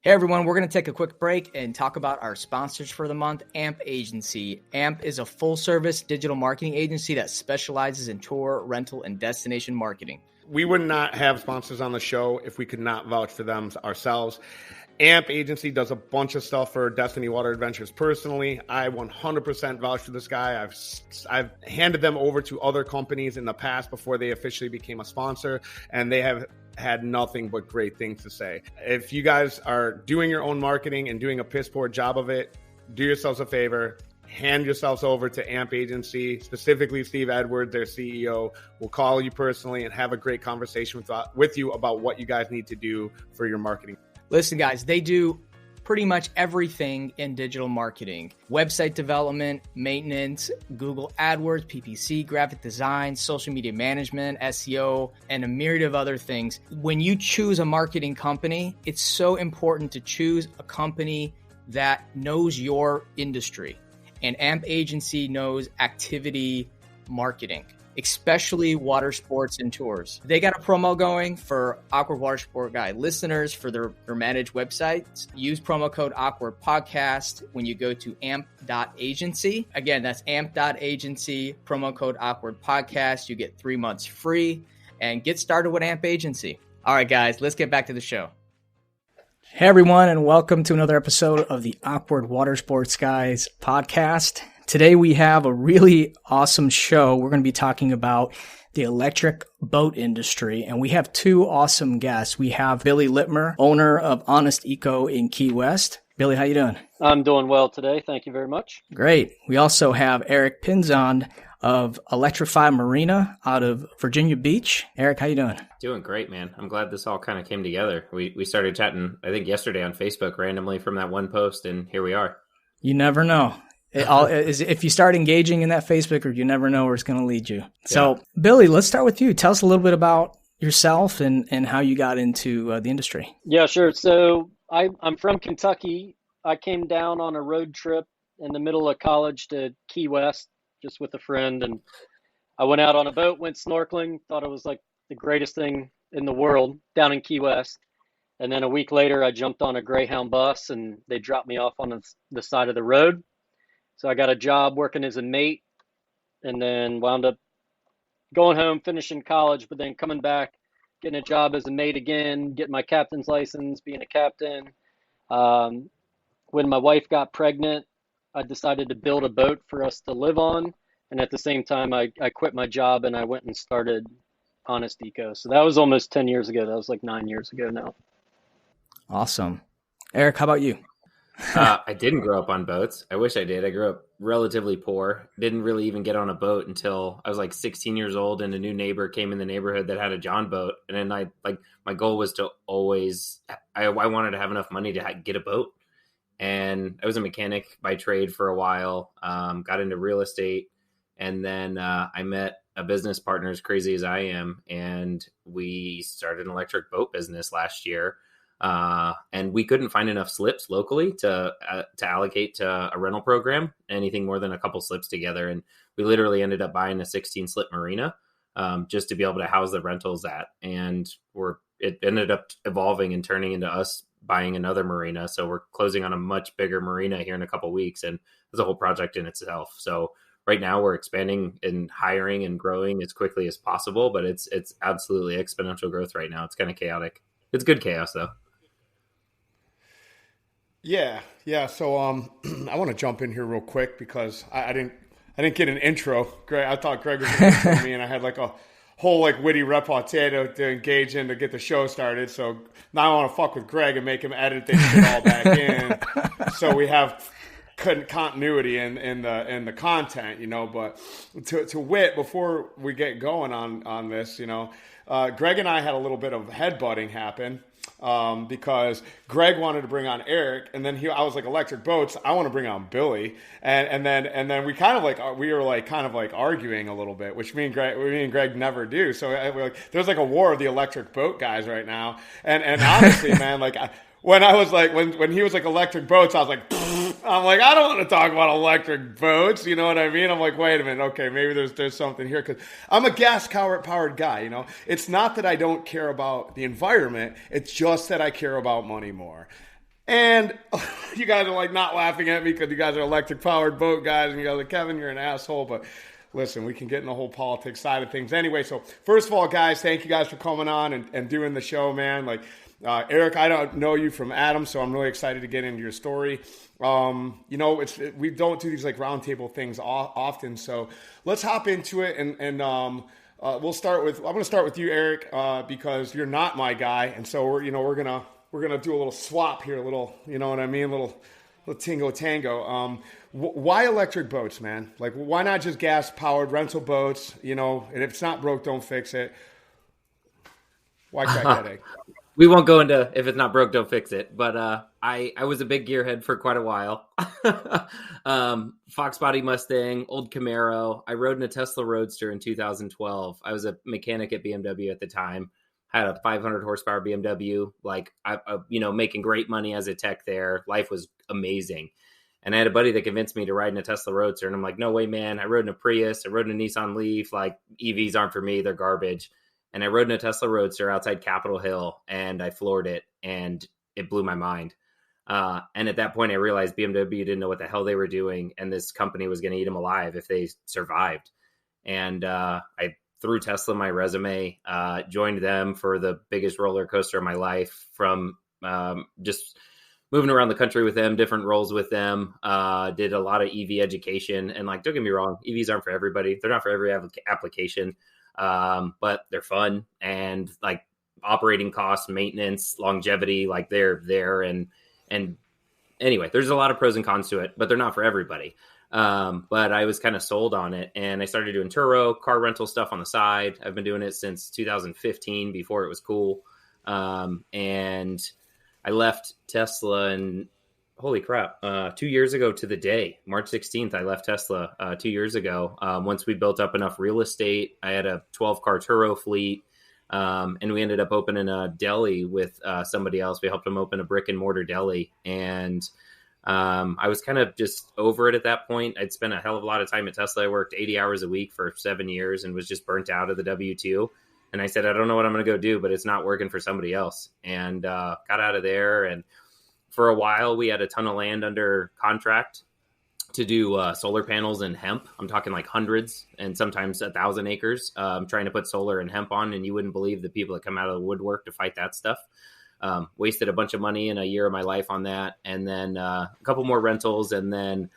Hey everyone, we're going to take a quick break and talk about our sponsors for the month, AMP Agency. AMP is a full-service digital marketing agency that specializes in tour, rental, and destination marketing. We would not have sponsors on the show if we could not vouch for them ourselves. AMP Agency does a bunch of stuff for Destiny Water Adventures personally. I 100% vouch for this guy. I've handed them over to other companies in the past before they officially became a sponsor, and they have had nothing but great things to say. If you guys are doing your own marketing and doing a piss poor job of it, do yourselves a favor. Hand yourselves over to AMP Agency, specifically Steve Edwards, their CEO, will call you personally and have a great conversation with you about what you guys need to do for your marketing. Listen, guys, they do pretty much everything in digital marketing: website development, maintenance, Google AdWords, PPC, graphic design, social media management, SEO, and a myriad of other things. When you choose a marketing company, it's so important to choose a company that knows your industry. And AMP Agency knows activity marketing, especially water sports and tours. They got a promo going for Awkward Water Sport Guy listeners for their managed websites. Use promo code Awkward Podcast when you go to amp.agency. Again, that's amp.agency, promo code Awkward Podcast. You get 3 months free and get started with AMP Agency. All right, guys, let's get back to the show. Hey, everyone, and welcome to another episode of the Awkward Water Sports Guys podcast. Today we have a really awesome show. We're going to be talking about the electric boat industry, and we have two awesome guests. We have Billy Litmer, owner of Honest Eco in Key West. Billy, how you doing? I'm doing well today. Thank you very much. Great. We also have Erick Pinzon of Electrified Marina out of Virginia Beach. Erick, how you doing? Doing great, man. I'm glad this all kind of came together. We started chatting, I think, yesterday on Facebook randomly from that one post, and here we are. You never know. If you start engaging in that Facebook group, you never know where it's going to lead you. So, yeah. Billy, let's start with you. Tell us a little bit about yourself and how you got into the industry. Yeah, sure. So I'm from Kentucky. I came down on a road trip in the middle of college to Key West just with a friend, and I went out on a boat, went snorkeling, thought it was like the greatest thing in the world down in Key West. And then a week later, I jumped on a Greyhound bus and they dropped me off on the side of the road. So I got a job working as a mate, and then wound up going home, finishing college, but then coming back, getting a job as a mate again, getting my captain's license, being a captain. When my wife got pregnant, I decided to build a boat for us to live on. And at the same time, I quit my job and I went and started Honest Eco. So that was almost 10 years ago. That was like 9 years ago now. Awesome. Erick, how about you? I didn't grow up on boats. I wish I did. I grew up relatively poor. Didn't really even get on a boat until I was like 16 years old, and a new neighbor came in the neighborhood that had a John boat. And then my goal was to always, I wanted to have enough money to get a boat. And I was a mechanic by trade for a while, got into real estate. And then I met a business partner as crazy as I am. And we started an electric boat business last year. And we couldn't find enough slips locally to allocate to a rental program, anything more than a couple slips together. And we literally ended up buying a 16 slip marina, just to be able to house the rentals at. And it ended up evolving and turning into us buying another marina. So we're closing on a much bigger marina here in a couple weeks. And it's a whole project in itself. So right now we're expanding and hiring and growing as quickly as possible, but it's absolutely exponential growth right now. It's kind of chaotic. It's good chaos though. Yeah. So I want to jump in here real quick because I didn't get an intro. Greg, I thought Greg was going to intro me, and I had like a whole like witty repartee to engage in to get the show started. So now I want to fuck with Greg and make him edit this shit all back in, so we have continuity in the content, you know. But to wit, before we get going on this, you know, Greg and I had a little bit of headbutting happen. Because Greg wanted to bring on Erick, and then I was like, electric boats, I want to bring on Billy, and then we were kind of arguing a little bit, which me and Greg never do. So there's like a war of the electric boat guys right now, and honestly, man, like when I was like when he was like electric boats, I was like, I don't want to talk about electric boats, you know what I mean? I'm like, wait a minute, okay, maybe there's something here, because I'm a gas powered guy, you know. It's not that I don't care about the environment, it's just that I care about money more. And you guys are like not laughing at me because you guys are electric powered boat guys, and you guys are like, Kevin, you're an asshole. But listen, we can get in the whole politics side of things anyway. So first of all, guys, thank you guys for coming on and doing the show, man. Like Eric, I don't know you from Adam, so I'm really excited to get into your story. We don't do these like roundtable things often, so let's hop into it and I'm going to start with you, Eric, because you're not my guy, and so we're gonna do a little swap here, a little, you know what I mean, a little tingo tango. Why electric boats, man? Like, why not just gas powered rental boats? And if it's not broke, don't fix it. Why crack that egg? We won't go into if it's not broke, don't fix it. But I was a big gearhead for quite a while. Fox body Mustang, old Camaro. I rode in a Tesla Roadster in 2012. I was a mechanic at BMW at the time. Had a 500 horsepower BMW. Like, making great money as a tech there. Life was amazing. And I had a buddy that convinced me to ride in a Tesla Roadster. And I'm like, no way, man. I rode in a Prius. I rode in a Nissan Leaf. Like, EVs aren't for me. They're garbage. And I rode in a Tesla Roadster outside Capitol Hill, and I floored it, and it blew my mind. And at that point, I realized BMW didn't know what the hell they were doing, and this company was going to eat them alive if they survived. And I threw Tesla my resume, joined them for the biggest roller coaster of my life, from just moving around the country with them, different roles with them, did a lot of EV education. And like, don't get me wrong, EVs aren't for everybody. They're not for every application. But they're fun, and like operating costs, maintenance, longevity, like they're there. And anyway, there's a lot of pros and cons to it, but they're not for everybody. But I was kind of sold on it, and I started doing Turo, car rental stuff on the side. I've been doing it since 2015, before it was cool. And I left Tesla, and holy crap, 2 years ago to the day, March 16th, I left Tesla 2 years ago. Once we built up enough real estate, I had a 12-car Turo fleet, and we ended up opening a deli with somebody else. We helped them open a brick-and-mortar deli, and I was kind of just over it at that point. I'd spent a hell of a lot of time at Tesla. I worked 80 hours a week for 7 years and was just burnt out of the W-2. And I said, I don't know what I'm going to go do, but it's not working for somebody else. And got out of there, and for a while, we had a ton of land under contract to do solar panels and hemp. I'm talking like hundreds and sometimes 1,000 acres. Trying to put solar and hemp on, and you wouldn't believe the people that come out of the woodwork to fight that stuff. Wasted a bunch of money in a year of my life on that, and then a couple more rentals, and then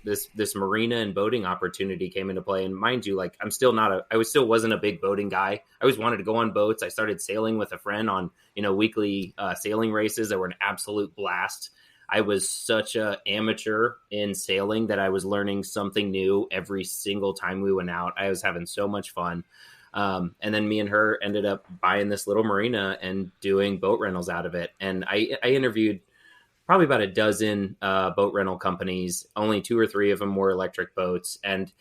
this Marina and boating opportunity came into play. And mind you, like, I still wasn't a big boating guy. I always wanted to go on boats. I started sailing with a friend on, weekly sailing races that were an absolute blast. I was such a amateur in sailing that I was learning something new every single time we went out. I was having so much fun. And then me and her ended up buying this little marina and doing boat rentals out of it. And I interviewed probably about a dozen boat rental companies. Only 2 or 3 of them were electric boats. And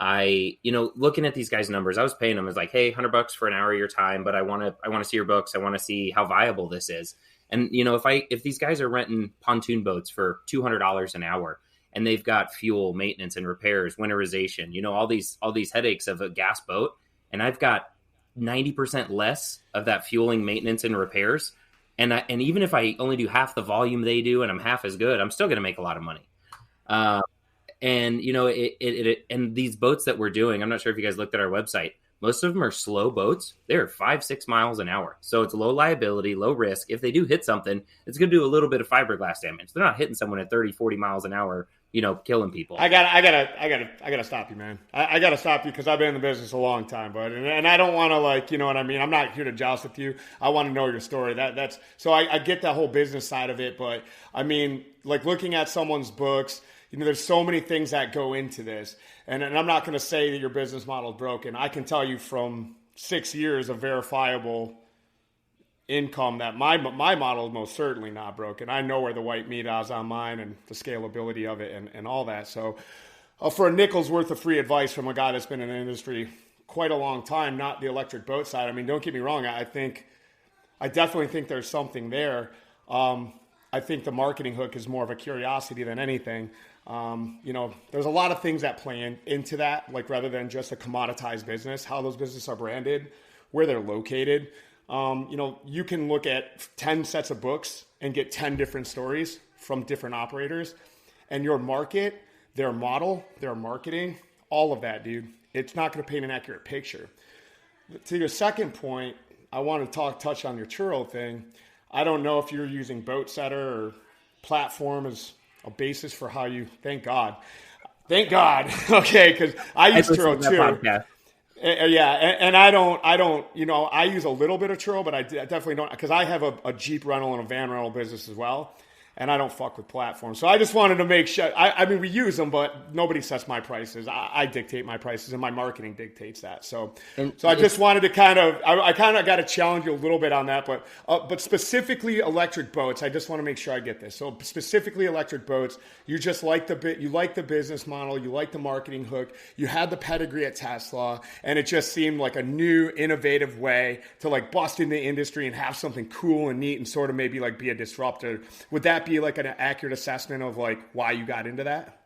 I, looking at these guys' numbers, I was paying them. I was like, hey, $100 for an hour of your time, but I want to see your books. I want to see how viable this is. And, if these guys are renting pontoon boats for $200 an hour, and they've got fuel, maintenance and repairs, winterization, all these headaches of a gas boat, and I've got 90% less of that fueling, maintenance and repairs. And even if I only do half the volume they do, and I'm half as good, I'm still going to make a lot of money. And and these boats that we're doing, I'm not sure if you guys looked at our website. Most of them are slow boats. They're 5-6 miles an hour. So it's low liability, low risk. If they do hit something, it's going to do a little bit of fiberglass damage. They're not hitting someone at 30, 40 miles an hour, killing people. I gotta stop you, man. I gotta stop you because I've been in the business a long time, bud. And I don't want to, you know what I mean? I'm not here to joust with you. I want to know your story. So I get that whole business side of it, but I mean, like, looking at someone's books, there's so many things that go into this. And I'm not going to say that your business model is broken. I can tell you from 6 years of verifiable income that my model is most certainly not broken. I know where the white meat is on mine and the scalability of it and all that. So for a nickel's worth of free advice from a guy that's been in the industry quite a long time, not the electric boat side. I mean, don't get me wrong. I definitely think there's something there. I think the marketing hook is more of a curiosity than anything. There's a lot of things that play into that, like, rather than just a commoditized business, how those businesses are branded, where they're located. You can look at 10 sets of books and get 10 different stories from different operators, and your market, their model, their marketing, all of that, dude, it's not going to paint an accurate picture. To your second point, I want to touch on your churro thing. I don't know if you're using Boat Setter or platform as a basis for how you, thank God. Okay. Cause I use churro too. Yeah. And I don't, you know, I use a little bit of churro, but I definitely don't, cause I have a Jeep rental and a van rental business as well. And I don't fuck with platforms. So I just wanted to make sure. I mean, we use them, but nobody sets my prices. I dictate my prices, and my marketing dictates that. So I just wanted to I kind of got to challenge you a little bit on that. But specifically electric boats, I just want to make sure I get this. So specifically electric boats, you just like you like the business model, you like the marketing hook, you had the pedigree at Tesla, and it just seemed like a new, innovative way to like bust in the industry and have something cool and neat and sort of maybe like be a disruptor. Would that be like an accurate assessment of like why you got into that?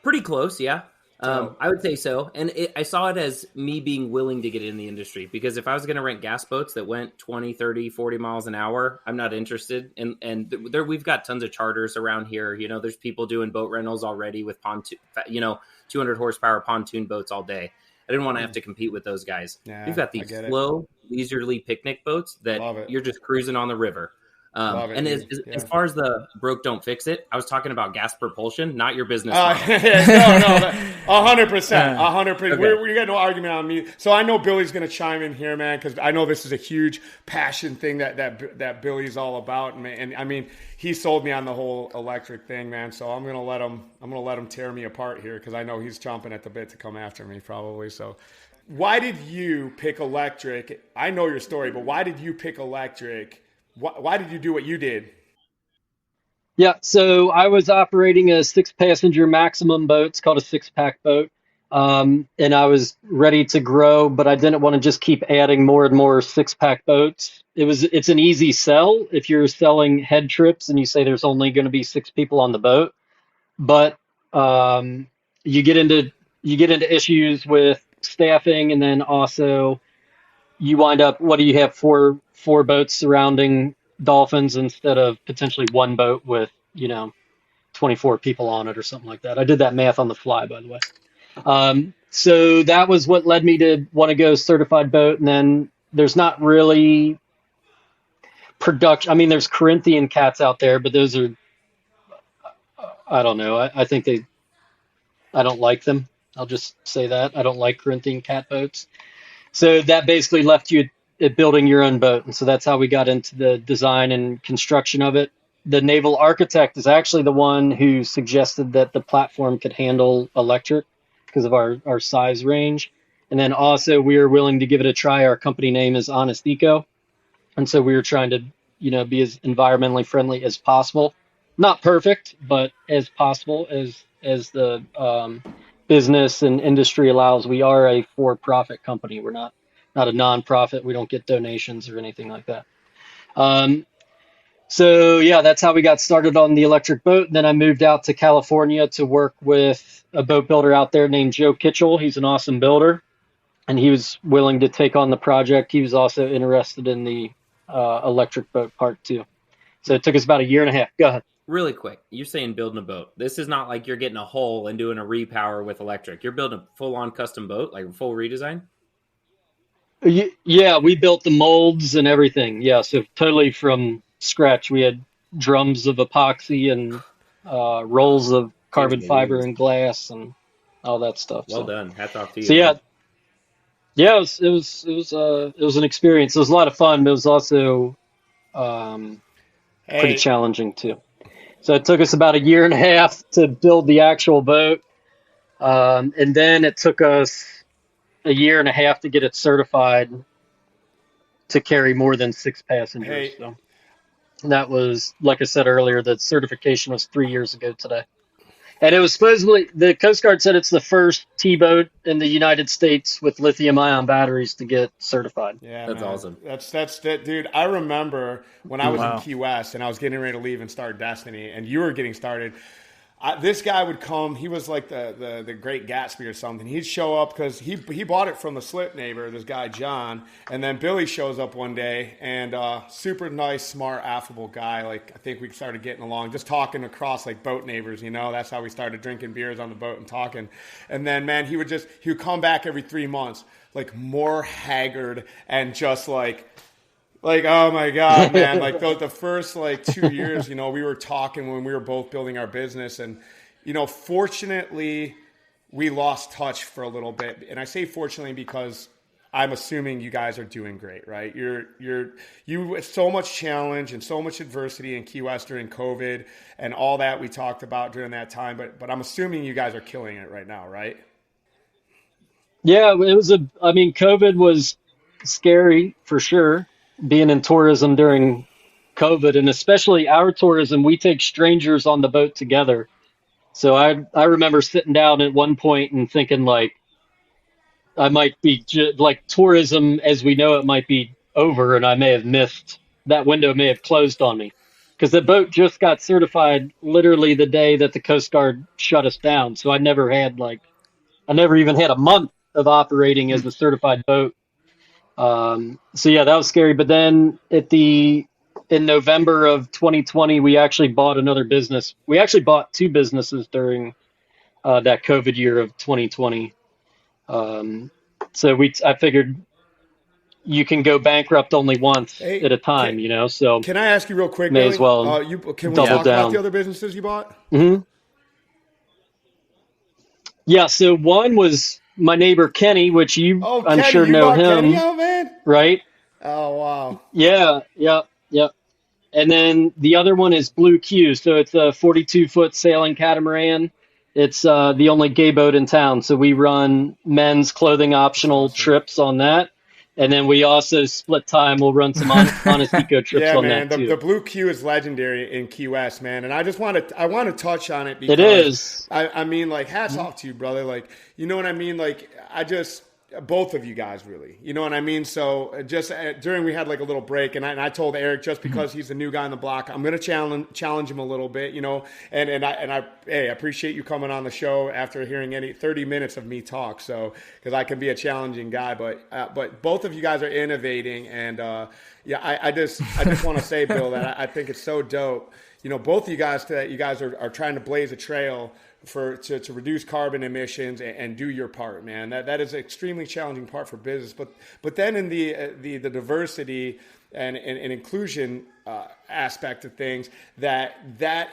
Pretty close. Yeah. I would say so. And I saw it as me being willing to get in the industry, because if I was going to rent gas boats that went 20, 30, 40 miles an hour, I'm not interested. And there, we've got tons of charters around here. You know, there's people doing boat rentals already with 200 horsepower pontoon boats all day. I didn't want to have to compete with those guys. Yeah, we've got these slow, leisurely picnic boats that you're just cruising on the river. And as far as the broke don't fix it, I was talking about gas propulsion, not your business model. No, 100%. We got no argument on me. So I know Billy's going to chime in here, man, because I know this is a huge passion thing that Billy's all about, and I mean, he sold me on the whole electric thing, man. So I'm gonna let him tear me apart here, because I know he's chomping at the bit to come after me probably. So why did you pick electric? I know your story, but why did you pick electric? Why did you do what you did? Yeah, so I was operating a 6-passenger maximum boat. It's called a 6-pack boat. And I was ready to grow, but I didn't want to just keep adding more and more 6-pack boats. It's an easy sell if you're selling head trips and you say there's only going to be 6 people on the boat. But you get into issues with staffing, and then also you wind up, what do you have, four boats surrounding dolphins instead of potentially one boat with 24 people on it or something like that. I did that math on the fly, by the way. So that was what led me to want to go certified boat. And then there's not really production. I mean, there's Corinthian cats out there, but those are, I don't know. I think I don't like them. I'll just say that. I don't like Corinthian cat boats. So that basically left you at building your own boat. And so that's how we got into the design and construction of it. The naval architect is actually the one who suggested that the platform could handle electric because of our size range. And then also we were willing to give it a try. Our company name is Honest Eco. And so we were trying to, be as environmentally friendly as possible. Not perfect, but as possible as the business and industry allows. We are a for-profit company. We're not a non-profit. We don't get donations or anything like that. So yeah, that's how we got started on the electric boat. And then I moved out to California to work with a boat builder out there named Joe Kitchell. He's an awesome builder, and he was willing to take on the project. He was also interested in the electric boat part too. So it took us about a year and a half. Go ahead. Really quick, you're saying building a boat. This is not like you're getting a hull and doing a repower with electric. You're building a full-on custom boat, like a full redesign? Yeah, we built the molds and everything. Yeah, so totally from scratch. We had drums of epoxy and rolls of carbon fiber and glass and all that stuff. Well done. Hats off to you. So yeah, it was an experience. It was a lot of fun, but it was also pretty challenging too. So it took us about a year and a half to build the actual boat. And then it took us a year and a half to get it certified to carry more than 6 passengers. So that was, like I said earlier, the certification was 3 years ago today. And it was supposedly, the Coast Guard said it's the first T-boat in the United States with lithium-ion batteries to get certified. Yeah, that's man. Awesome. That's that, dude. I remember when I was in Key West and I was getting ready to leave and start Destiny, and you were getting started. this guy would come. He was like the Great Gatsby or something. He'd show up because he bought it from the slip neighbor, this guy John. And then Billy shows up one day, and super nice, smart, affable guy. Like, I think we started getting along, just talking across like boat neighbors. That's how we started drinking beers on the boat and talking. And then, man, he would come back every 3 months, like more haggard and just like, oh my God, man. Like the first 2 years, we were talking when we were both building our business, and, fortunately we lost touch for a little bit. And I say fortunately because I'm assuming you guys are doing great, right? You so much challenge and so much adversity in Key West during COVID and all that we talked about during that time. But I'm assuming you guys are killing it right now, right? Yeah, COVID was scary for sure. Being in tourism during COVID, and especially our tourism, we take strangers on the boat together. So I remember sitting down at one point and thinking like I might be like tourism as we know it might be over, and I may have missed that window, may have closed on me because the boat just got certified literally the day that the Coast Guard shut us down. So I never even had a month of operating as a certified boat. So yeah, that was scary. But then in November of 2020, we actually bought another business. We actually bought two businesses during that COVID year of 2020. I figured you can go bankrupt only once at a time, so can I ask you real quick, may Billy? as well can we double talk down. about the other businesses you bought? Mm-hmm. Yeah, so one was my neighbor Kenny, which I'm Kenny, sure you know bought him, Kenny out, man? right? Oh, wow. Yeah. And then the other one is Blue Q. So it's a 42-foot sailing catamaran. It's the only gay boat in town. So we run men's clothing optional trips on that. And then we also split time. We'll run some honest eco trips on man, that too. The Blue Q is legendary in Key West, man. And I just want to touch on it because it is. I mean, hats off to you, brother. You know what I mean? Both of you guys, really. You know what I mean? So just we had a little break, and I told Eric, just because he's the new guy on the block, I'm going to challenge him a little bit, and I appreciate you coming on the show after hearing 30 minutes of me talk. So, because I can be a challenging guy, but both of you guys are innovating, and I just want to say, Bill, that I think it's so dope. Both of you guys are trying to blaze a trail to reduce carbon emissions and do your part, man. That is an extremely challenging part for business. But then in the diversity and inclusion aspect of things, that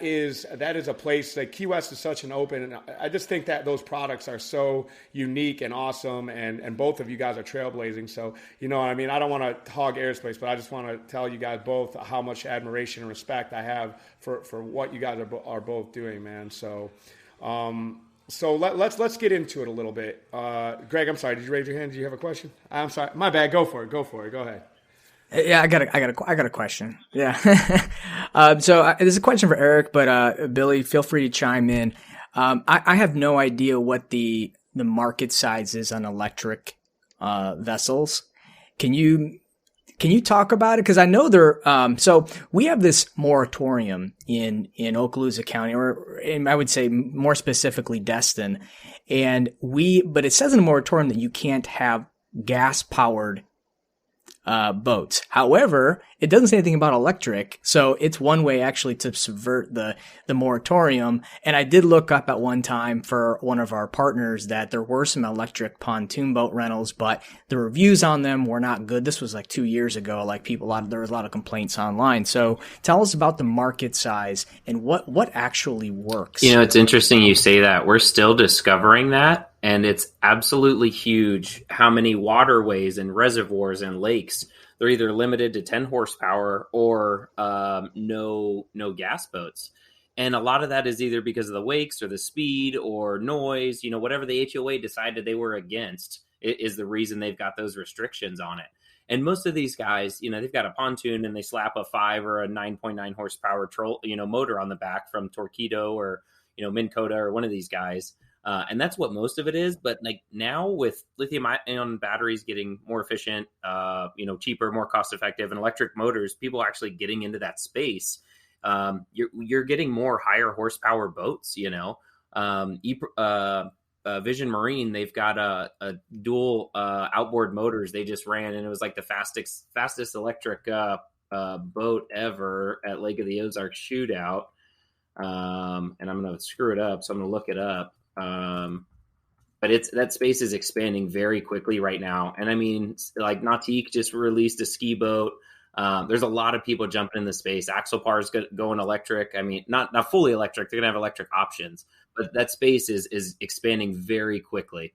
is a place like Key West is such an open. And I just think that those products are so unique and awesome, and both of you guys are trailblazing. So I don't want to hog airspace, but I just want to tell you guys both how much admiration and respect I have for what you guys are both doing, man. So. Let's get into it a little bit. Greg, I'm sorry. Did you raise your hand? Did you have a question? I'm sorry. My bad. Go for it. Go ahead. Yeah, I got a question. Yeah. There's a question for Eric, but Billy, feel free to chime in. I have no idea what the market size is on electric vessels. Can you talk about it? Because I know so we have this moratorium in Okaloosa County, or I would say more specifically Destin, but it says in the moratorium that you can't have gas powered boats. However, it doesn't say anything about electric, so it's one way actually to subvert the moratorium. And I did look up at one time for one of our partners that there were some electric pontoon boat rentals, but the reviews on them were not good. This was 2 years ago. There was a lot of complaints online. So tell us about the market size and what actually works. It's interesting you say that. We're still discovering that. And it's absolutely huge how many waterways and reservoirs and lakes, they're either limited to 10 horsepower or no gas boats. And a lot of that is either because of the wakes or the speed or noise, whatever the HOA decided they were against is the reason they've got those restrictions on it. And most of these guys, they've got a pontoon and they slap a 5 or a 9.9 horsepower motor on the back from Torqeedo or, Minn Kota or one of these guys. And that's what most of it is. But now with lithium ion batteries getting more efficient, cheaper, more cost effective, and electric motors, people are actually getting into that space. you're getting more higher horsepower boats. Vision Marine, they've got a dual outboard motors they just ran, and it was like the fastest electric boat ever at Lake of the Ozarks shootout. And I'm going to screw it up, so I'm going to look it up. But that space is expanding very quickly right now. And I mean, like Nautique just released a ski boat. There's a lot of people jumping in the space. Axopar is going electric. I mean, not fully electric. They're going to have electric options, but that space is expanding very quickly.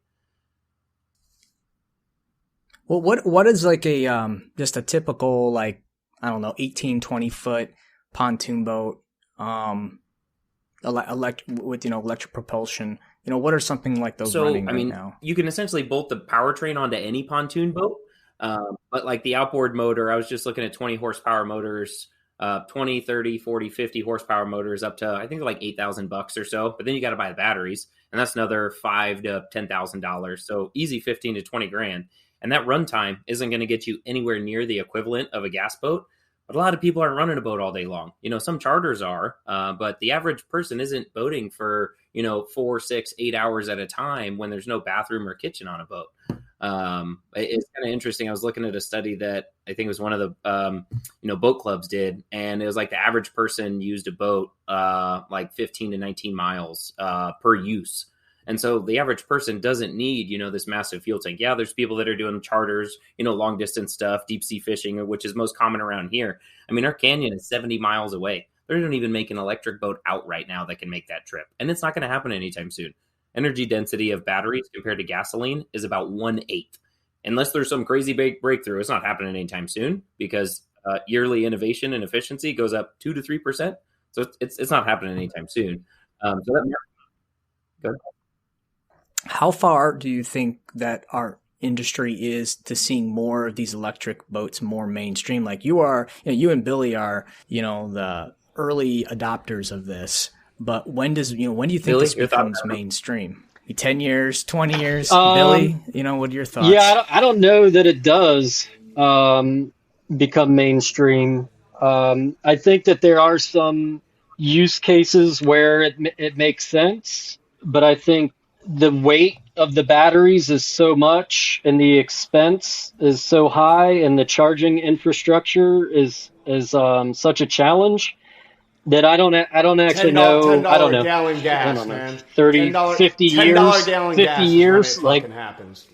Well, what is like a just a typical, like, I don't know, 18, 20 foot pontoon boat, with electric propulsion? What are something like those running right now? You can essentially bolt the powertrain onto any pontoon boat. But like the outboard motor, I was just looking at 20 horsepower motors, 20, 30, 40, 50 horsepower motors up to, I think, like $8,000 or so. But then you got to buy the batteries, and that's another $5,000 to $10,000. So easy 15 to 20 grand. And that runtime isn't going to get you anywhere near the equivalent of a gas boat. But a lot of people aren't running a boat all day long. Some charters are, but the average person isn't boating for, 4, 6, 8 hours at a time when there's no bathroom or kitchen on a boat. It's kind of interesting. I was looking at a study that I think was one of the, boat clubs did. And it was like the average person used a boat like 15 to 19 miles per use. And so the average person doesn't need, this massive fuel tank. Yeah, there's people that are doing charters, long distance stuff, deep sea fishing, which is most common around here. I mean, our canyon is 70 miles away. They don't even make an electric boat out right now that can make that trip. And it's not going to happen anytime soon. Energy density of batteries compared to gasoline is about 1/8. Unless there's some crazy big breakthrough, it's not happening anytime soon, because yearly innovation and efficiency goes up 2 to 3%. So it's not happening anytime soon. Go ahead. How far do you think that our industry is to seeing more of these electric boats more mainstream? Like you and Billy are, the early adopters of this. But when do you think Billy, this becomes mainstream? 10 years, 20 years? Billy, what are your thoughts? Yeah, I don't know that it does become mainstream. I think that there are some use cases where it makes sense, but I think the weight of the batteries is so much, and the expense is so high, and the charging infrastructure is such a challenge that I don't actually know. I don't know. Gallon gas, man. 30, $10, 50 years. $50 years, like happens.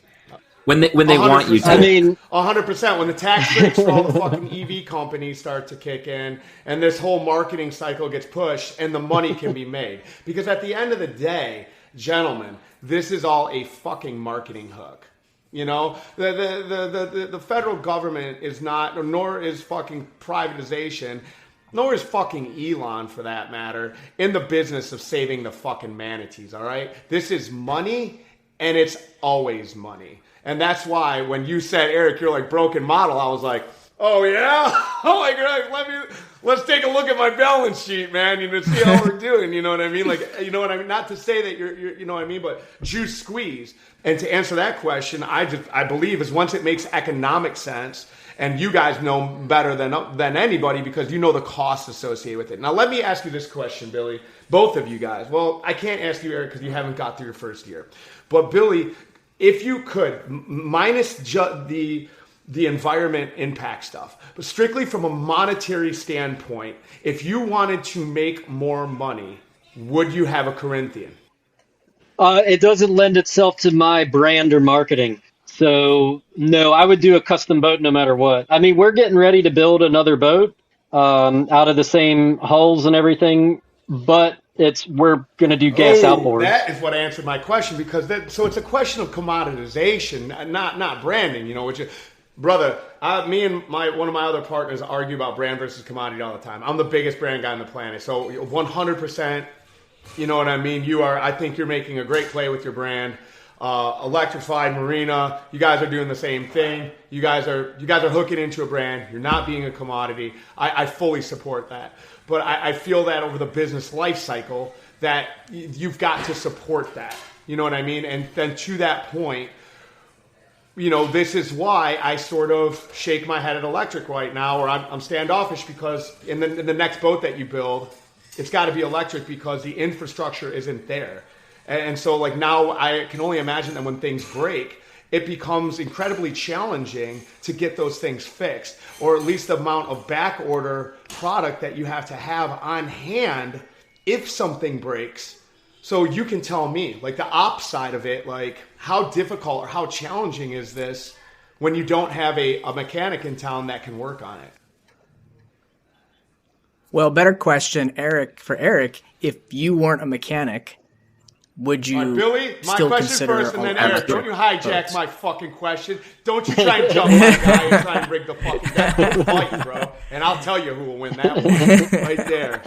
When they want you to. I mean, 100%. When the tax breaks for all the fucking EV companies start to kick in, and this whole marketing cycle gets pushed, and the money can be made. Because at the end of the day, gentlemen, this is all a fucking marketing hook. The federal government is not, nor is fucking privatization, nor is fucking Elon, for that matter, in the business of saving the fucking manatees, all right? This is money, and it's always money. And that's why when you said, Eric, you're like broken model, I was like, oh yeah? Oh my God, let's take a look at my balance sheet, man, see how we're doing, you know what I mean? Not to say that you're you know what I mean, but juice squeeze. And to answer that question, I believe is once it makes economic sense, and you guys know better than anybody because you know the costs associated with it. Now, let me ask you this question, Billy. Both of you guys. Well, I can't ask you, Eric, because you haven't got through your first year. But, Billy, if you could, minus the environment impact stuff, but strictly from a monetary standpoint, if you wanted to make more money, would you have a Corinthian? It doesn't lend itself to my brand or marketing. So, no, I would do a custom boat no matter what. I mean, we're getting ready to build another boat out of the same hulls and everything, but we're going to do gas outboard. That is what answered my question, because so it's a question of commoditization, not branding, brother, me and one of my other partners argue about brand versus commodity all the time. I'm the biggest brand guy on the planet. So 100%, you know what I mean? I think you're making a great play with your brand. Electrified, Marina, you guys are doing the same thing. You guys are hooking into a brand. You're not being a commodity. I fully support that. But I feel that over the business life cycle that you've got to support that. You know what I mean? And then to that point, this is why I sort of shake my head at electric right now, or I'm standoffish, because in the next boat that you build, it's got to be electric because the infrastructure isn't there. And so like now I can only imagine that when things break, it becomes incredibly challenging to get those things fixed, or at least the amount of back order product that you have to have on hand if something breaks. So you can tell me, like the op side of it, like how difficult or how challenging is this when you don't have a mechanic in town that can work on it? Well, better question, Eric. For Eric, if you weren't a mechanic, would you Billy, my still question consider first, and then Eric, don't you hijack boats? my fucking question. Don't you try and jump my guy and try and rig the fucking guy fight, bro. And I'll tell you who will win that one right there.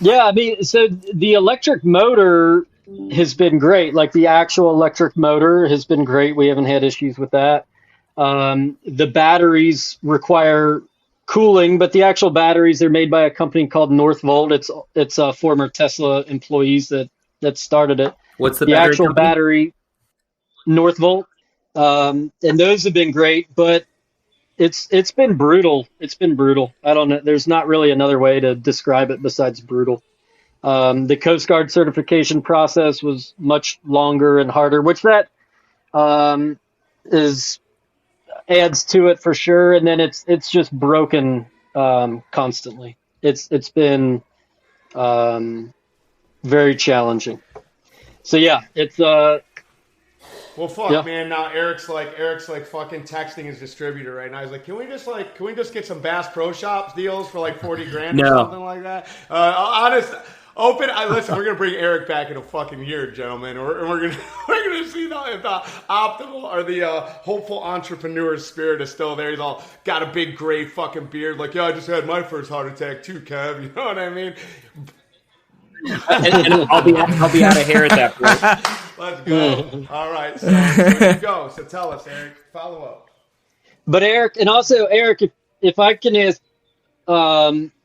Yeah, I mean, so the electric motor has been great. Like the actual electric motor has been great. We haven't had issues with that. The batteries require cooling, but the actual batteries are made by a company called Northvolt. It's former Tesla employees that started it. What's the actual company? battery? Northvolt, and those have been great, but it's been brutal. It's been brutal. I don't know. There's not really another way to describe it besides brutal. The Coast Guard certification process was much longer and harder, which that adds to it for sure. And then it's just broken constantly. It's been very challenging. So yeah, it's well, fuck, yeah. man. Now Eric's like fucking texting his distributor right now. He's like, can we just get some Bass Pro Shops deals for like 40 grand or something like that? Listen, we're gonna bring Eric back in a fucking year, gentlemen, and we're gonna see if the optimal or the hopeful entrepreneur spirit is still there. He's all got a big gray fucking beard, like, yeah, I just had my first heart attack too, Kev. You know what I mean? and I'll be out of here at that point. Let's go. All right, so here you go. So tell us, Eric. Follow up. But Eric, and also Eric, if I can ask,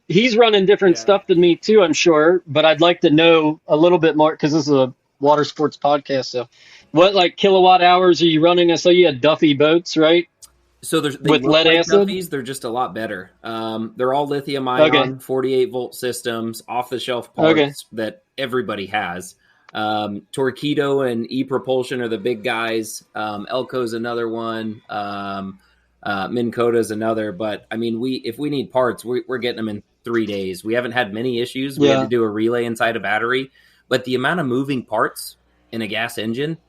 he's running different stuff than me too, I'm sure. But I'd like to know a little bit more because this is a water sports podcast. So, what like kilowatt hours are you running? I saw you had Duffy boats, right? So they with look lead like acid. Duffys, they're just a lot better. They're all lithium ion, 48 volt systems, off the shelf parts that everybody has. Torpedo and E-Propulsion are the big guys. Elco's another one. Minn Kota's another. But I mean, if we need parts, we're getting them in 3 days. We haven't had many issues. We had to do a relay inside a battery, but the amount of moving parts in a gas engine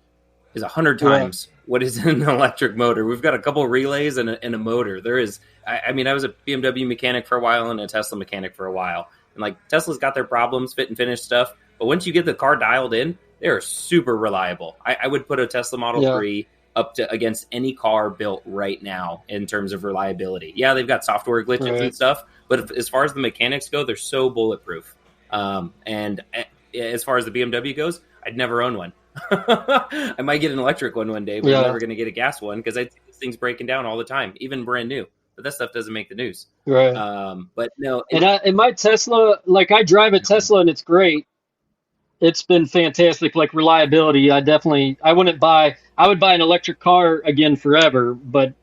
is 100 times what is in an electric motor. We've got a couple of relays and a motor. There is, I mean, I was a BMW mechanic for a while and a Tesla mechanic for a while. And like Tesla's got their problems, fit and finish stuff. But once you get the car dialed in, they are super reliable. I would put a Tesla Model 3 up to against any car built right now in terms of reliability. Yeah, they've got software glitches and stuff, but as far as the mechanics go, they're so bulletproof. And as far as the BMW goes, I'd never own one. I might get an electric one day, but I'm never going to get a gas one because I see these things breaking down all the time, even brand new. But that stuff doesn't make the news. Right. But no. And my Tesla, like I drive a Tesla and it's great. It's been fantastic, like reliability. I would buy an electric car again forever, but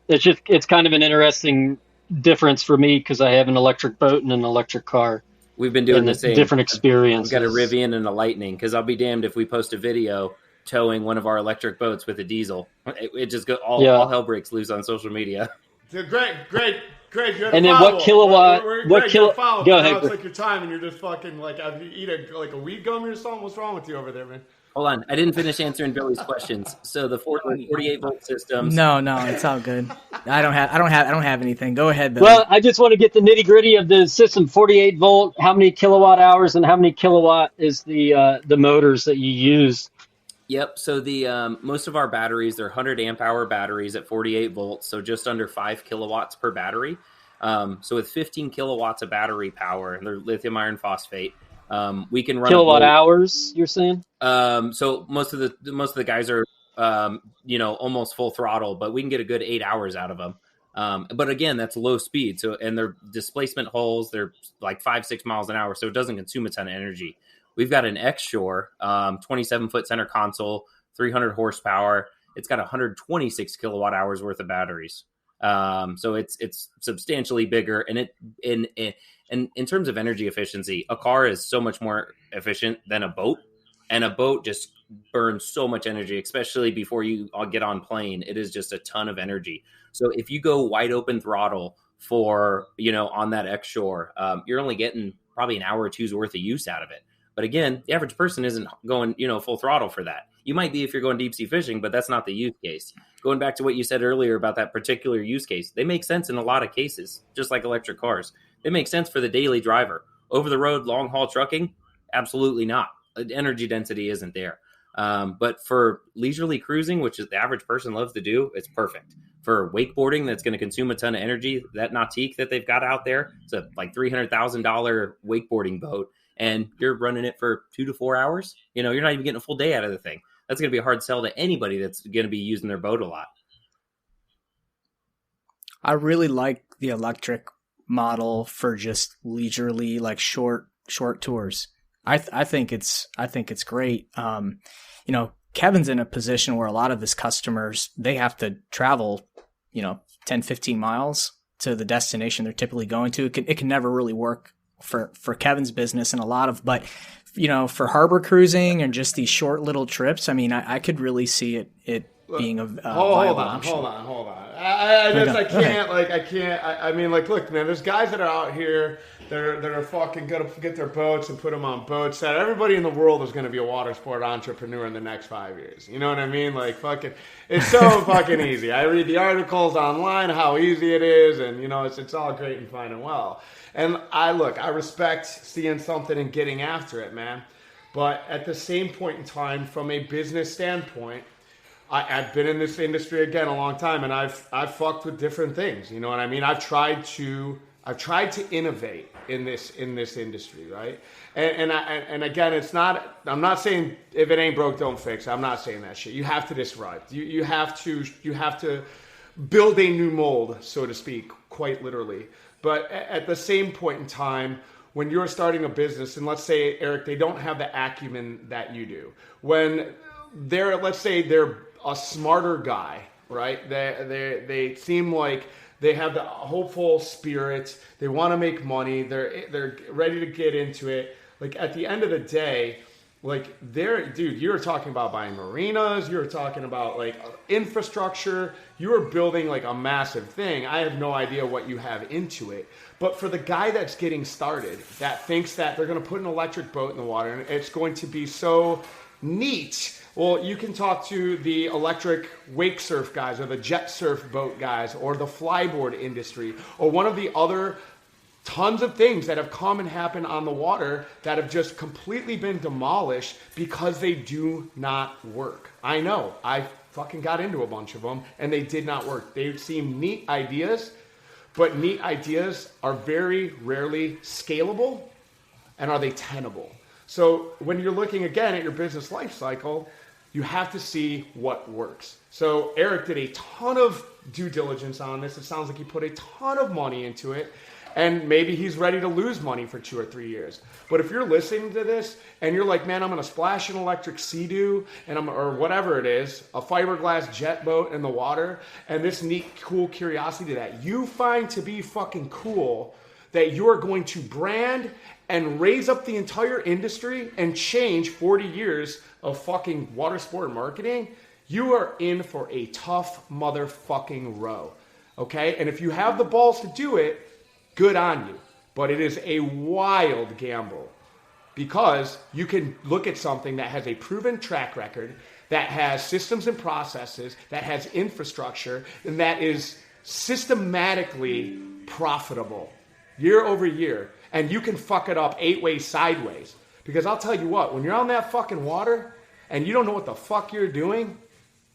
it's kind of an interesting difference for me because I have an electric boat and an electric car. We've been doing the same. Different experiences. We've got a Rivian and a Lightning because I'll be damned if we post a video towing one of our electric boats with a diesel. It just goes all hell breaks loose on social media. Great. You had and then what kilowatt? Go ahead. It's like your time, and you're just fucking like you eat a weed gummy or something. What's wrong with you over there, man? Hold on, I didn't finish answering Billy's questions. So the 48 volt systems. No, it's all good. I don't have anything. Go ahead, Billy. Well, I just want to get the nitty gritty of the system. 48 volt. How many kilowatt hours and how many kilowatt is the motors that you use? Yep. So the most of our batteries, they're 100 amp hour batteries at 48 volts, so just under 5 kilowatts per battery. So with 15 kilowatts of battery power, and they're lithium iron phosphate, we can run kilowatt hours. You're saying? So most of the guys are almost full throttle, but we can get a good 8 hours out of them. But again, that's low speed. So, and they're displacement holes, they're like 5-6 miles an hour. So it doesn't consume a ton of energy. We've got an X-Shore, 27-foot center console, 300 horsepower. It's got 126 kilowatt hours worth of batteries. So it's substantially bigger. And in terms of energy efficiency, a car is so much more efficient than a boat. And a boat just burns so much energy, especially before you get on plane. It is just a ton of energy. So if you go wide open throttle for, on that X-Shore, you're only getting probably an hour or two's worth of use out of it. But again, the average person isn't going, full throttle for that. You might be if you're going deep sea fishing, but that's not the use case. Going back to what you said earlier about that particular use case, they make sense in a lot of cases, just like electric cars. They make sense for the daily driver. Over the road, long haul trucking, absolutely not. Energy density isn't there. But for leisurely cruising, which is the average person loves to do, it's perfect. For wakeboarding, that's going to consume a ton of energy. That Nautique that they've got out there, it's a like $300,000 wakeboarding boat, and you're running it for 2 to 4 hours. You're not even getting a full day out of the thing. That's going to be a hard sell to anybody that's going to be using their boat a lot. I really like the electric model for just leisurely, like short tours. I think it's great. Kevin's in a position where a lot of his customers, they have to travel, 10, 15 miles to the destination they're typically going to. It can never really work for Kevin's business and but for harbor cruising and just these short little trips, I could really see it being a viable option. Hold on. I can't. Look, man, there's guys that are out here that are fucking gonna get their boats and put them on boats. That everybody in the world is gonna be a water sport entrepreneur in the next 5 years. You know what I mean? Like, fucking, it's so fucking easy. I read the articles online how easy it is, and it's all great and fine and well. And I respect seeing something and getting after it, man. But at the same point in time, from a business standpoint, I've been in this industry again a long time, and I've fucked with different things. You know what I mean? I've tried to innovate in this industry, right? And again, it's not. I'm not saying if it ain't broke, don't fix. I'm not saying that shit. You have to disrupt. You have to build a new mold, so to speak, quite literally. But at the same point in time, when you're starting a business, and let's say, Eric, they don't have the acumen that you do. When let's say they're a smarter guy, right? They seem like they have the hopeful spirit. They want to make money. They're ready to get into it. Like, at the end of the day, like, you were talking about buying marinas. You were talking about like infrastructure. You were building like a massive thing. I have no idea what you have into it. But for the guy that's getting started, that thinks that they're going to put an electric boat in the water and it's going to be so neat. Well, you can talk to the electric wake surf guys or the jet surf boat guys or the flyboard industry or one of the other tons of things that have come and happened on the water that have just completely been demolished because they do not work. I know. I fucking got into a bunch of them and they did not work. They seem neat ideas, but neat ideas are very rarely scalable, and are they tenable? So when you're looking again at your business life cycle, you have to see what works. So Eric did a ton of due diligence on this. It sounds like he put a ton of money into it, and maybe he's ready to lose money for 2 or 3 years. But if you're listening to this and you're like, man, I'm going to splash an electric Sea-Doo or whatever it is, a fiberglass jet boat in the water, and this neat, cool curiosity that you find to be fucking cool, that you're going to brand and raise up the entire industry and change 40 years of fucking water sport marketing, you are in for a tough motherfucking row. Okay? And if you have the balls to do it, good on you. But it is a wild gamble because you can look at something that has a proven track record, that has systems and processes, that has infrastructure, and that is systematically profitable year over year. And you can fuck it up 8 ways sideways. Because I'll tell you what, when you're on that fucking water and you don't know what the fuck you're doing,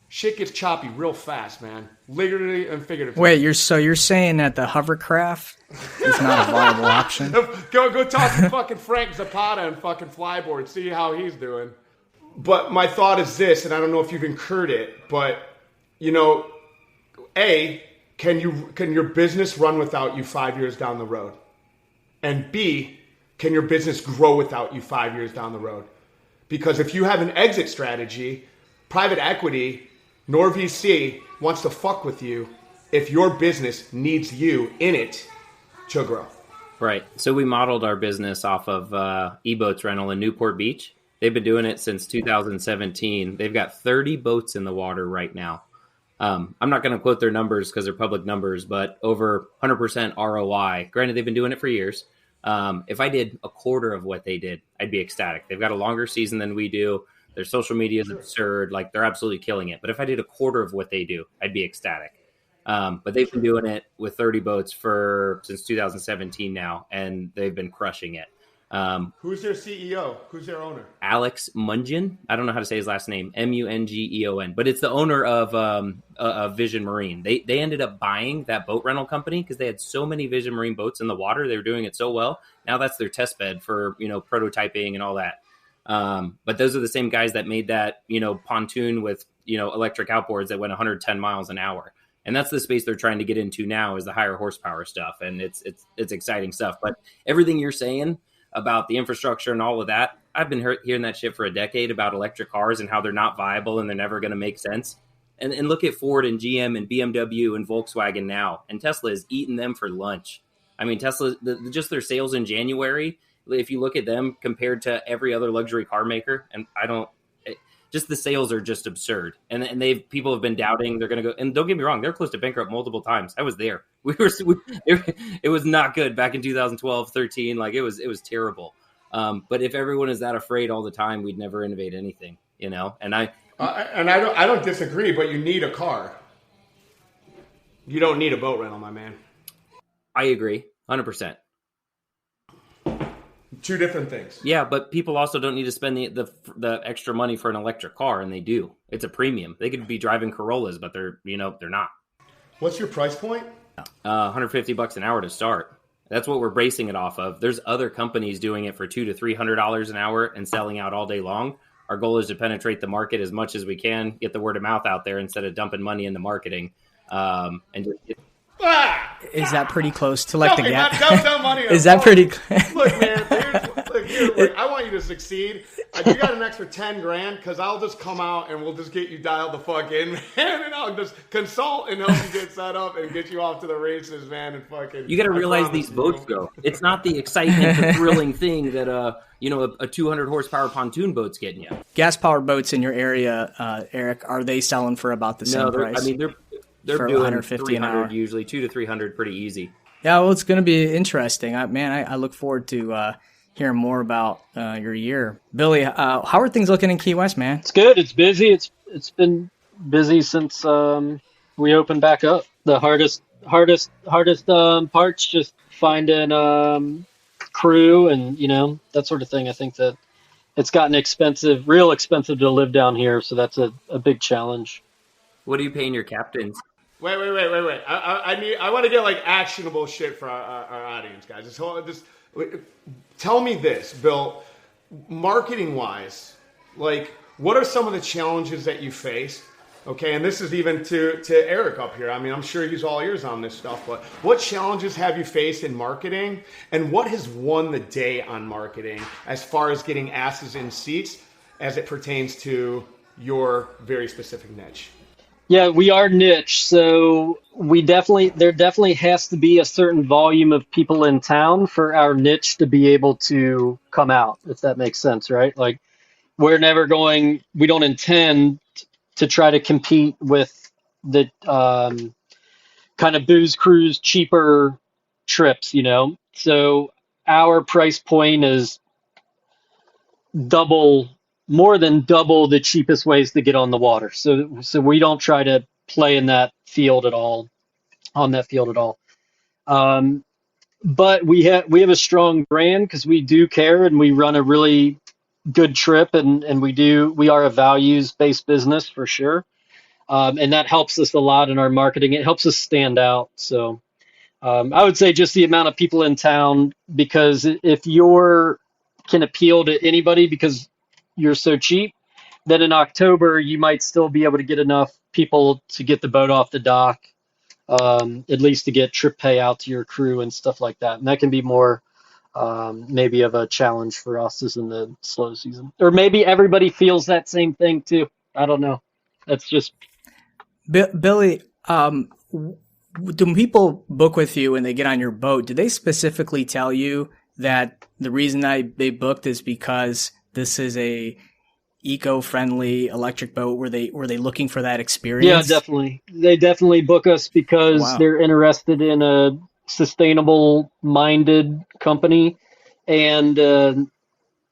shit gets choppy real fast, man. Literally and figuratively. Wait, you're saying that the hovercraft is not a viable option? Go talk to fucking Frank Zapata and fucking Flyboard, see how he's doing. But my thought is this, and I don't know if you've incurred it, but, can your business run without you 5 years down the road? And B, can your business grow without you 5 years down the road? Because if you have an exit strategy, private equity nor VC wants to fuck with you if your business needs you in it to grow. Right. So we modeled our business off of e-boats rental in Newport Beach. They've been doing it since 2017. They've got 30 boats in the water right now. I'm not going to quote their numbers because they're public numbers, but over 100% ROI. Granted, they've been doing it for years. If I did a quarter of what they did, I'd be ecstatic. They've got a longer season than we do. Their social media is absurd. Like, they're absolutely killing it. But if I did a quarter of what they do, I'd be ecstatic. But they've been doing it with 30 boats since 2017 now, and they've been crushing it. Who's their CEO? Who's their owner? Alex Mungeon. I don't know how to say his last name. Mungeon. But it's the owner of Vision Marine. They ended up buying that boat rental company because they had so many Vision Marine boats in the water. They were doing it so well. Now that's their test bed for, prototyping and all that. But those are the same guys that made that, pontoon with, electric outboards that went 110 miles an hour. And that's the space they're trying to get into now, is the higher horsepower stuff. And it's exciting stuff. But everything you're saying about the infrastructure and all of that, I've been hearing that shit for a decade about electric cars and how they're not viable and they're never going to make sense. And look at Ford and GM and BMW and Volkswagen now. And Tesla is eating them for lunch. I mean, Tesla, just their sales in January, if you look at them compared to every other luxury car maker, and just the sales are just absurd. And people have been doubting they're going to go. And don't get me wrong, they're close to bankrupt multiple times. I was there. It was not good back in 2012, 13. Like, it was terrible. But if everyone is that afraid all the time, we'd never innovate anything, And I don't disagree, but you need a car. You don't need a boat rental, my man. I agree, 100%. Two different things. Yeah, but people also don't need to spend the extra money for an electric car, and they do. It's a premium. They could be driving Corollas, but they're not. What's your price point? $150 an hour to start. That's what we're basing it off of. There's other companies doing it for $200 to $300 an hour and selling out all day long. Our goal is to penetrate the market as much as we can, get the word of mouth out there instead of dumping money into marketing. And just is that pretty close to like the gap? Don't money. Is that pretty? Look, man. Look, I want you to succeed. You got an extra 10 grand because I'll just come out and we'll just get you dialed the fuck in, man, and I'll just consult and help you get set up and get you off to the races, man, and fucking. You got to realize these boats go. It's not the excitement, the thrilling thing that a 200 horsepower pontoon boat's getting you. Gas powered boats in your area, Eric, are they selling for about the same price? I mean, they're doing 150 an hour usually, 200 to 300, pretty easy. Yeah, well, it's going to be interesting. I look forward to hearing more about your year. Billy, how are things looking in Key West, man? It's good. It's busy. It's been busy since we opened back up. The hardest part's just finding crew and that sort of thing. I think that it's gotten real expensive to live down here, so that's a big challenge. What are you paying your captains? Wait. I want to get like actionable shit for our audience, guys. Just tell me this, Bill. Marketing wise, like, what are some of the challenges that you face? Okay, and this is even to Eric up here. I mean, I'm sure he's all ears on this stuff, but what challenges have you faced in marketing, and what has won the day on marketing as far as getting asses in seats as it pertains to your very specific niche? Yeah, we are niche, so there definitely has to be a certain volume of people in town for our niche to be able to come out, if that makes sense, right? Like, we don't intend to try to compete with the kind of booze cruise cheaper trips, So our price point is more than double the cheapest ways to get on the water. So we don't try to play in that field at all, But we have a strong brand because we do care and we run a really good trip and we are a values-based business for sure. And that helps us a lot in our marketing. It helps us stand out. So I would say just the amount of people in town, because if can appeal to anybody because you're so cheap, then in October you might still be able to get enough people to get the boat off the dock at least to get trip pay out to your crew and stuff like that. And that can be more maybe of a challenge for us as in the slow season. Or maybe everybody feels that same thing too. I don't know. That's just Billy, do people book with you when they get on your boat? Do they specifically tell you that the reason they booked is because this is a eco-friendly electric boat? Were they looking for that experience? Yeah, definitely. They definitely book us because they're interested in a sustainable minded company and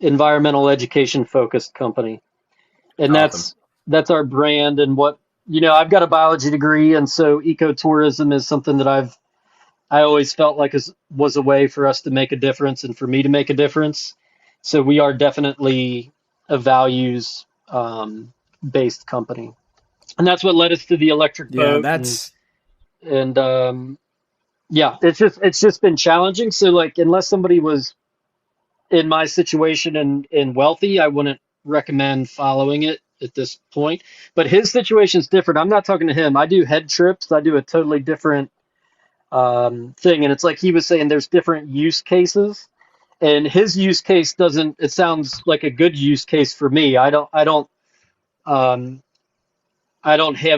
environmental education focused company. And that's our brand. And what, I've got a biology degree, and so ecotourism is something that I always felt like was a way for us to make a difference and for me to make a difference. So we are definitely a values based company, and that's what led us to the electric boat. It's just been challenging. So like, unless somebody was in my situation and wealthy, I wouldn't recommend following it at this point. But his situation is different. I'm not talking to him. I do head trips. I do a totally different thing, and it's like he was saying, there's different use cases, and his use case it sounds like a good use case for me. I don't have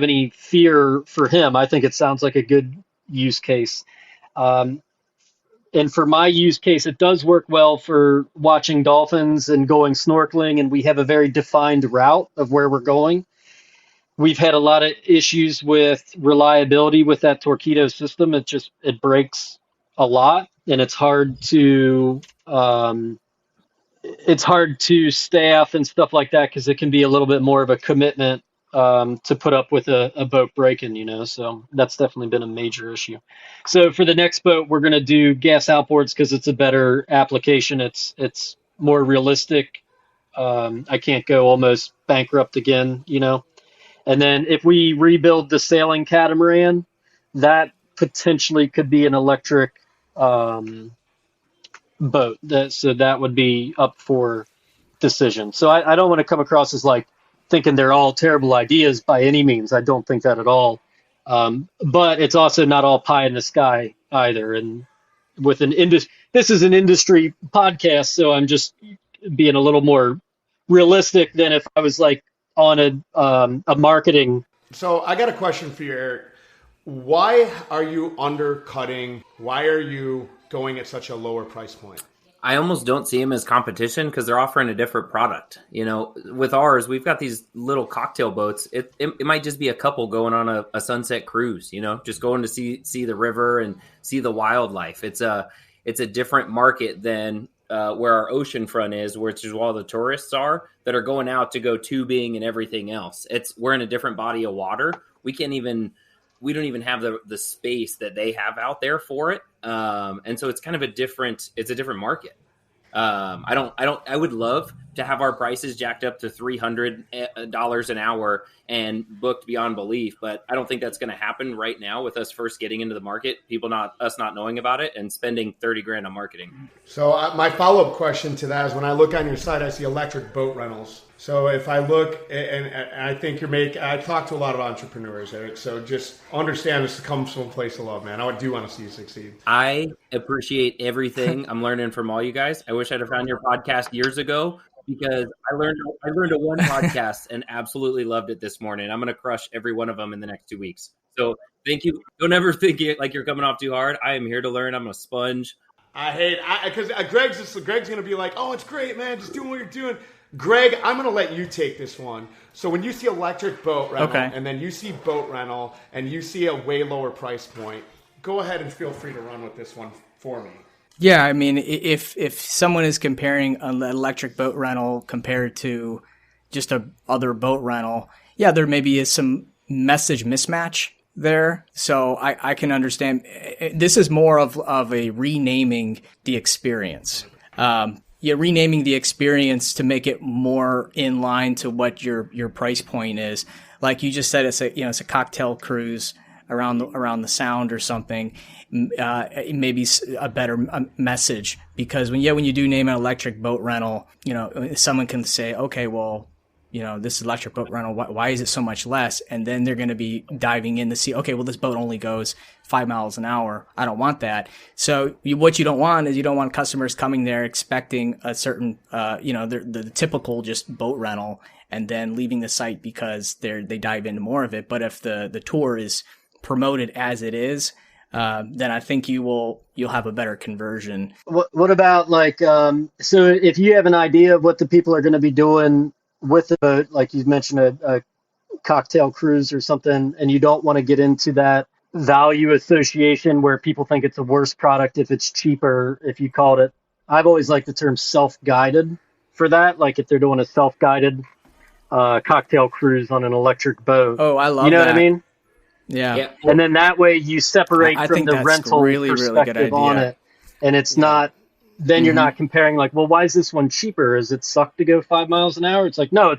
any fear for him. I think it sounds like a good use case. And for my use case, it does work well for watching dolphins and going snorkeling, and we have a very defined route of where we're going. We've had a lot of issues with reliability with that Torqeedo system. It breaks a lot, and it's hard to staff and stuff like that because it can be a little bit more of a commitment to put up with a boat breaking, so that's definitely been a major issue. So for the next boat, we're going to do gas outboards because it's a better application. It's more realistic. I can't go almost bankrupt again, And then if we rebuild the sailing catamaran, that potentially could be an electric boat. So that would be up for decision. So I don't want to come across as like thinking they're all terrible ideas by any means. I don't think that at all. But it's also not all pie in the sky either. And with this is an industry podcast, so I'm just being a little more realistic than if I was like on a marketing. So I got a question for you, Eric. Why are you undercutting? Why are you going at such a lower price point? I almost don't see them as competition because they're offering a different product. With ours, we've got these little cocktail boats. It might just be a couple going on a sunset cruise, just going to see the river and see the wildlife. It's a different market than where our ocean front is, which is where all the tourists are that are going out to go tubing and everything else. We're in a different body of water. We don't even have the space that they have out there for it. And so it's kind of a different market. I would love to have our prices jacked up to $300 an hour and booked beyond belief, but I don't think that's going to happen right now with us first getting into the market, us not knowing about it and spending $30,000 on marketing. So my follow-up question to that is, when I look on your site, I see electric boat rentals. So if I look, and I think I talk to a lot of entrepreneurs, Eric, so just understand this comes from a place of love, man. I do want to see you succeed. I appreciate everything I'm learning from all you guys. I wish I'd have found your podcast years ago because I learned a one podcast and absolutely loved it this morning. I'm going to crush every one of them in the next 2 weeks. So thank you. Don't ever think like you're coming off too hard. I am here to learn. I'm a sponge. Because Greg's going to be like, oh, it's great, man. Just doing what you're doing. Greg, I'm going to let you take this one. So when you see electric boat rental, and then you see boat rental, and you see a way lower price point, go ahead and feel free to run with this one for me. Yeah, I mean, if someone is comparing an electric boat rental compared to just a other boat rental, yeah, there maybe is some message mismatch there. So I can understand. This is more of a renaming the experience. Renaming the experience to make it more in line to what your price point is. Like you just said, it's a cocktail cruise around the sound or something. Maybe a better message, because when you do name an electric boat rental, someone can say, okay, well, this electric boat rental, why is it so much less? And then they're going to be diving in to see, okay, well, this boat only goes 5 miles an hour. I don't want that. So what you don't want is you don't want customers coming there expecting a certain, the typical just boat rental and then leaving the site because they dive into more of it. But if the tour is promoted as it is, then I think you'll have a better conversion. What about so if you have an idea of what the people are going to be doing with the boat, like you mentioned a cocktail cruise or something, and you don't want to get into that value association where people think it's a worse product if it's cheaper, if you called it, I've always liked the term self-guided for that. Like if they're doing a self-guided cocktail cruise on an electric boat. Oh, I love that. You know what I mean? Yeah. And then that way you separate I from think the that's rental really perspective good idea. on it. And it's not, then you're not comparing like, well, why is this one cheaper? Is it suck to go 5 miles an hour? It's like, no,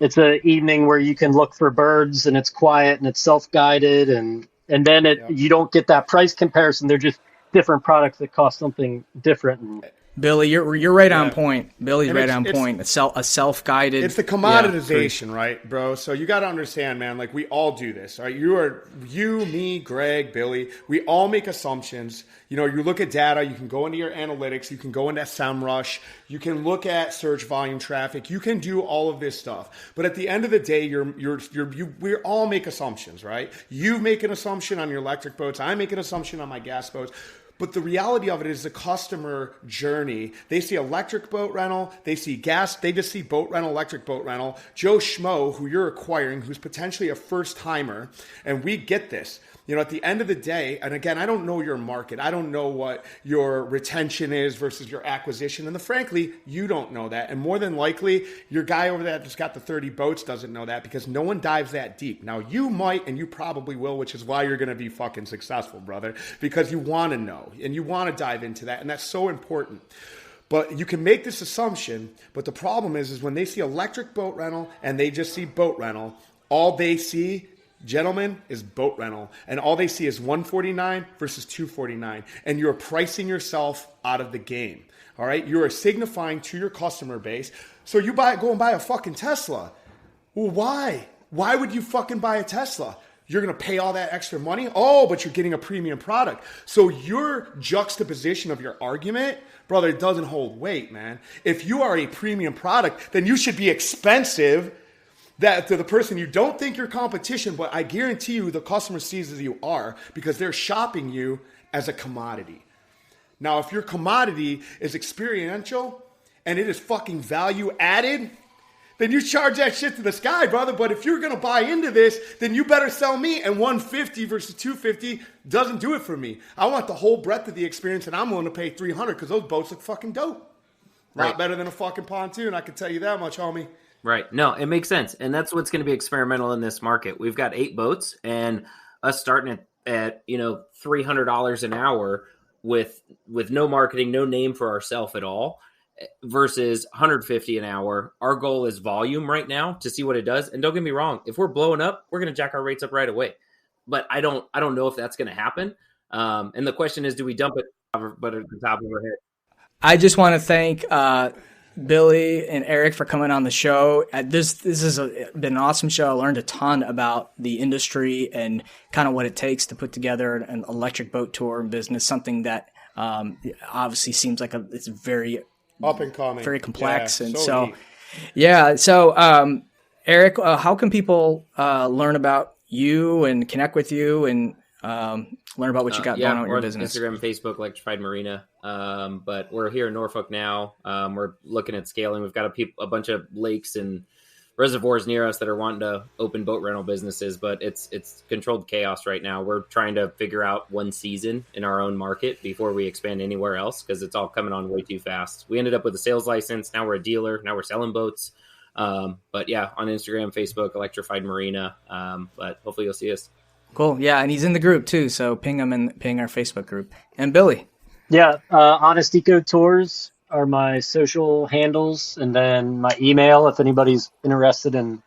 it's a evening where you can look for birds and it's quiet and it's self-guided and then you don't get that price comparison. They're just different products that cost something different. Billy, you're right on point. Billy's right on point. A self-guided. It's the commoditization, right, bro? So you got to understand, man. Like we all do this, right? You, me, Greg, Billy. We all make assumptions. You look at data. You can go into your analytics. You can go into SEMrush. You can look at search volume traffic. You can do all of this stuff. But at the end of the day, we all make assumptions, right? You make an assumption on your electric boats. I make an assumption on my gas boats. But the reality of it is the customer journey. They see electric boat rental. They see gas. They just see boat rental, electric boat rental. Joe Schmo, who you're acquiring, who's potentially a first timer. And we get this. At the end of the day, and again, I don't know your market. I don't know what your retention is versus your acquisition. And frankly, you don't know that. And more than likely, your guy over there that's got the 30 boats doesn't know that because no one dives that deep. Now, you might, and you probably will, which is why you're going to be fucking successful, brother, because you want to know and you want to dive into that. And that's so important. But you can make this assumption, but the problem is when they see electric boat rental and they just see boat rental, all they see, gentlemen, is boat rental. And all they see is $149 versus $249. And you're pricing yourself out of the game. All right? You are signifying to your customer base. So you go and buy a fucking Tesla. Well, why? Why would you fucking buy a Tesla? You're going to pay all that extra money? Oh, but you're getting a premium product. So your juxtaposition of your argument, brother, it doesn't hold weight, man. If you are a premium product, then you should be expensive that to the person you don't think you're competition, but I guarantee you the customer sees as you are because they're shopping you as a commodity. Now, if your commodity is experiential and it is fucking value added, then you charge that shit to the sky, brother. But if you're going to buy into this, then you better sell me. And $150 versus $250 doesn't do it for me. I want the whole breadth of the experience, and I'm willing to pay $300 because those boats look fucking dope. A lot better than a fucking pontoon, I can tell you that much, homie. Right. No, it makes sense. And that's what's going to be experimental in this market. We've got 8 boats and us starting at $300 an hour with no marketing, no name for ourselves at all versus $150 an hour. Our goal is volume right now to see what it does. And don't get me wrong, if we're blowing up, we're going to jack our rates up right away. But I don't know if that's going to happen. And the question is, do we dump it at the top of our head? I just want to thank Billy and Eric for coming on the show. This has been an awesome show. I learned a ton about the industry and kind of what it takes to put together an electric boat tour and business, something that obviously seems like it's very up and coming, very complex. Yeah, and so neat. So Eric, how can people learn about you and connect with you and learn about what you got going on in your business? Instagram, Facebook, Electrified Marina. But we're here in Norfolk now. We're looking at scaling. We've got a bunch of lakes and reservoirs near us that are wanting to open boat rental businesses, but it's controlled chaos right now. We're trying to figure out one season in our own market before we expand anywhere else because it's all coming on way too fast. We ended up with a sales license. Now we're a dealer. Now we're selling boats. But yeah, on Instagram, Facebook, Electrified Marina. But hopefully you'll see us. Cool. Yeah, and he's in the group too, so ping him and ping our Facebook group. And Billy. Yeah, Honest Eco Tours are my social handles, and then my email if anybody's interested in,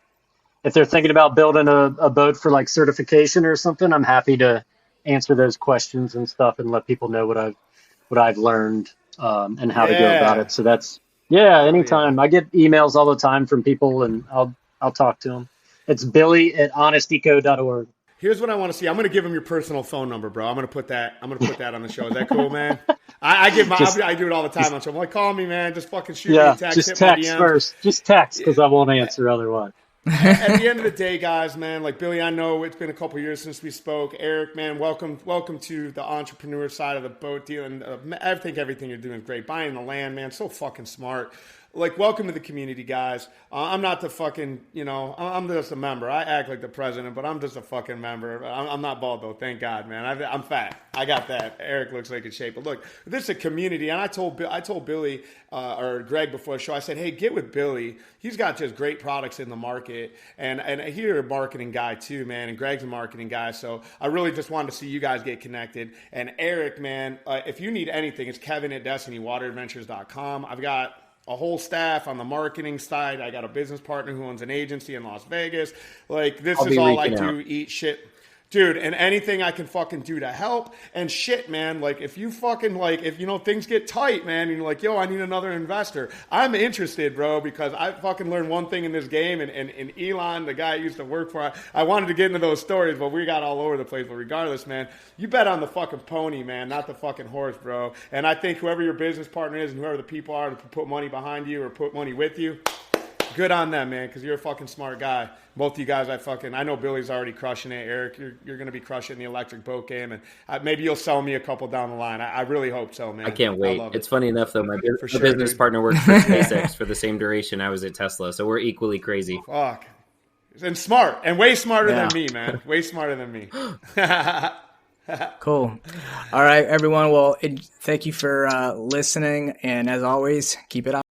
if they're thinking about building a boat for like certification or something, I'm happy to answer those questions and stuff and let people know what I've learned and how to go about it. So that's Yeah, anytime. I get emails all the time from people, and I'll talk to them. It's billy@honesteco.org. Here's what I want to see. I'm going to give him your personal phone number, bro. I'm going to put that on the show. Is that cool, man? I do it all the time on the show. I'm like, call me, man. Just fucking shoot me a text. Just text first. Just text, because I won't answer otherwise. At the end of the day, guys, man, like Billy, I know it's been a couple years since we spoke. Eric, man, welcome to the entrepreneur side of the boat deal. And I think everything you're doing is great. Buying the land, man, so fucking smart. Like, welcome to the community, guys. I'm not the fucking, I'm just a member. I act like the president, but I'm just a fucking member. I'm not bald, though. Thank God, man. I'm fat. I got that. Eric looks like in shape. But look, this is a community. And I told Billy or Greg before the show, I said, hey, get with Billy. He's got just great products in the market. And you're a marketing guy, too, man. And Greg's a marketing guy. So I really just wanted to see you guys get connected. And Eric, man, if you need anything, it's Kevin@DestinyWaterAdventures.com. I've got a whole staff on the marketing side. I got a business partner who owns an agency in Las Vegas. Like, this is all I do, eat shit. Dude, and anything I can fucking do to help. And shit, man, like, if you fucking, like, if, things get tight, man, and you're like, yo, I need another investor. I'm interested, bro, because I fucking learned one thing in this game, and Elon, the guy I used to work for, I wanted to get into those stories, but we got all over the place. But regardless, man, you bet on the fucking pony, man, not the fucking horse, bro. And I think whoever your business partner is and whoever the people are to put money behind you or put money with you, good on them, man, because you're a fucking smart guy. Both of you guys, I know Billy's already crushing it. Eric, you're going to be crushing the electric boat game, and maybe you'll sell me a couple down the line. I really hope so, man. I can't wait. It's funny enough, though. My business partner worked for SpaceX for the same duration I was at Tesla, so we're equally crazy. Fuck. And smart, and way smarter than me, man. Way smarter than me. Cool. All right, everyone. Well, thank you for listening, and as always, keep it on.